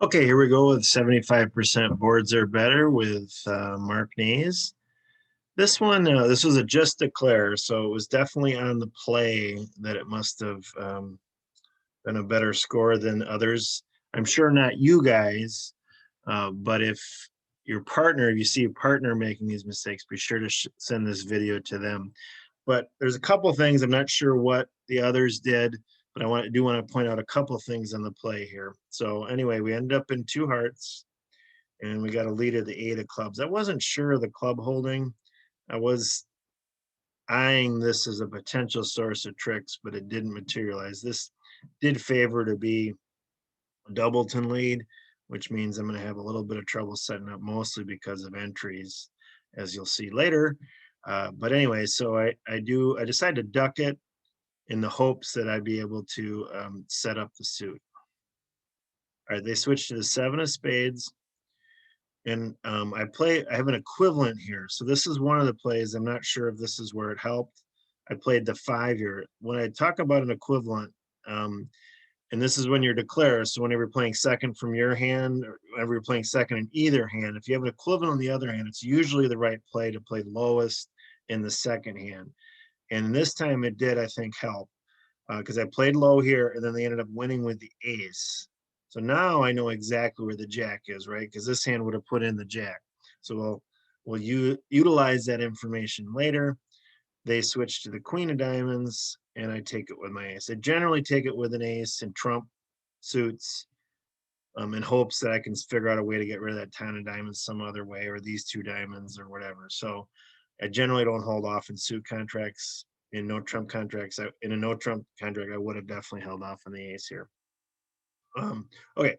Okay, here we go with 75% boards are better with Mark Nehs. This one, this was a just declare, so it was definitely on the play that it must have been a better score than others. I'm sure not you guys, but if your partner, if you see a partner making these mistakes, be sure to send this video to them. But there's a couple things, I'm not sure what the others did, but do want to point out a couple things on the play here. So anyway, we ended up in 2 hearts and we got a lead of the 8 of clubs. I wasn't sure of the club holding. I was eyeing this as a potential source of tricks, but it didn't materialize. This did favor to be a Doubleton lead, which means I'm going to have a little bit of trouble setting up, mostly because of entries, as you'll see later. But anyway, so I decided to duck it in the hopes that I'd be able to set up the suit. All right, they switched to the 7 of spades. And I have an equivalent here. So this is one of the plays. I'm not sure if this is where it helped. I played the 5 here. When I talk about an equivalent, and this is when you're declared. So whenever you're playing second from your hand, or whenever you're playing second in either hand, if you have an equivalent on the other hand, it's usually the right play to play lowest in the second hand. And this time it did, I think, help because I played low here, and then they ended up winning with the ace. So now I know exactly where the jack is, right? Because this hand would have put in the jack. So we'll utilize that information later. They switch to the queen of diamonds, and I take it with my ace. I generally take it with an ace and trump suits in hopes that I can figure out a way to get rid of that 10 of diamonds some other way, or these 2 diamonds or whatever. So I generally don't hold off in suit contracts. In no trump contracts, in a no trump contract, I would have definitely held off on the ace here. Okay,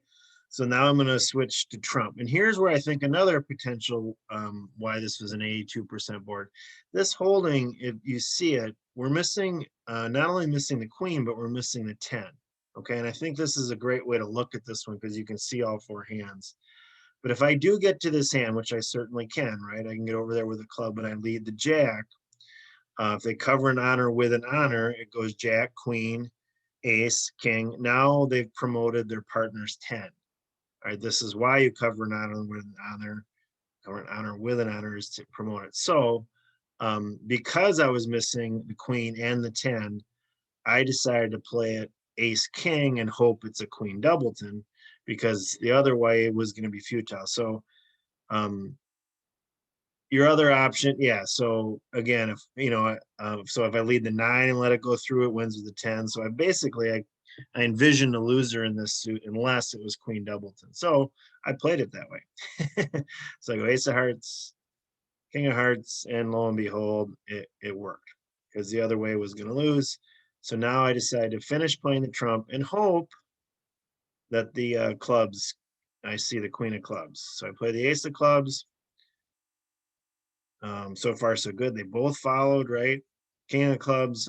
so now I'm going to switch to trump. And here's where I think another potential why this was an 82% board. This holding, if you see it, we're missing, not only missing the queen, but we're missing the 10. Okay, and I think this is a great way to look at this one because you can see all 4 hands. But if I do get to this hand, which I certainly can, right? I can get over there with a club and I lead the jack. If they cover an honor with an honor, it goes jack, queen, ace, king. Now they've promoted their partner's 10. All right, this is why you cover an honor with an honor. Cover an honor with an honor is to promote it. So because I was missing the queen and the 10, I decided to play it ace, king, and hope it's a queen doubleton because the other way was going to be futile. So your other option, yeah. So again, if you know, so if I lead the 9 and let it go through, it wins with the 10. So I envisioned a loser in this suit unless it was queen doubleton. So I played it that way. So I go ace of hearts, king of hearts, and lo and behold, it worked because the other way was going to lose. So now I decided to finish playing the trump and hope that the clubs, I see the queen of clubs. So I play the ace of clubs. So far, so good. They both followed, right? King of clubs,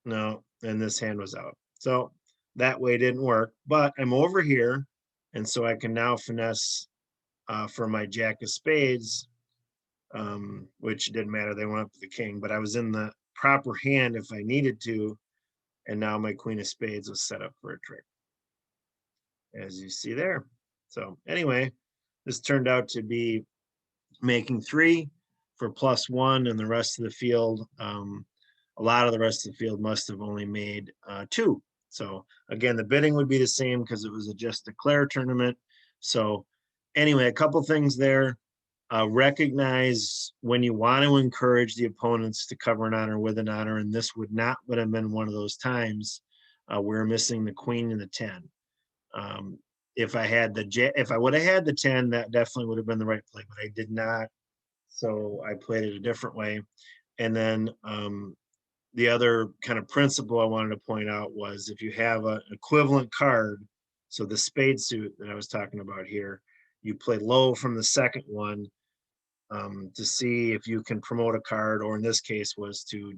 no, and this hand was out. So that way didn't work, but I'm over here, and so I can now finesse for my jack of spades, which didn't matter. They went up to the king, but I was in the proper hand if I needed to, and now my queen of spades was set up for a trick, as you see there. So anyway, this turned out to be making 3 for +1, and the rest of the field, a lot of the rest of the field must have only made 2. So again, the bidding would be the same because it was a just declare tournament. So anyway, a couple things there. Recognize when you want to encourage the opponents to cover an honor with an honor, and this would have been one of those times where missing the queen and the 10. If I would have had the 10, that definitely would have been the right play, but I did not. So I played it a different way. And then the other kind of principle I wanted to point out was if you have an equivalent card, so the spade suit that I was talking about here, you play low from the second one to see if you can promote a card, or in this case was to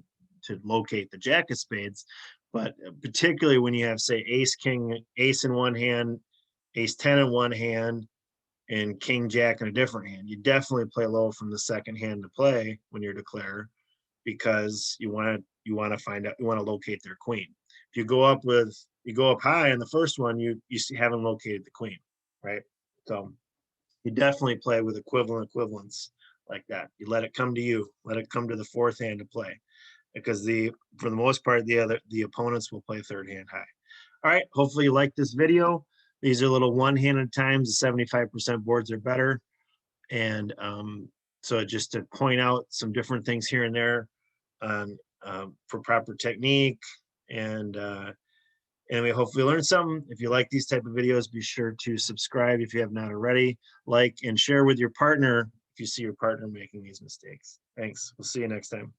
locate the jack of spades. But particularly when you have, say, ace, king, ace in one hand, ace 10 in one hand, and king jack in a different hand, you definitely play low from the second hand to play when you're declare, because you want to find out, you want to locate their queen. If you go up high in the first one, you haven't located the queen. right? So you definitely play with equivalents like that. You let it come to you, let it come to the fourth hand to play, because for the most part, the opponents will play third hand high. All right, hopefully you like this video. These are little one-handed times. The 75% boards are better. And so just to point out some different things here and there for proper technique. And anyway, hopefully you learned something. If you like these type of videos, be sure to subscribe if you have not already. Like and share with your partner if you see your partner making these mistakes. Thanks. We'll see you next time.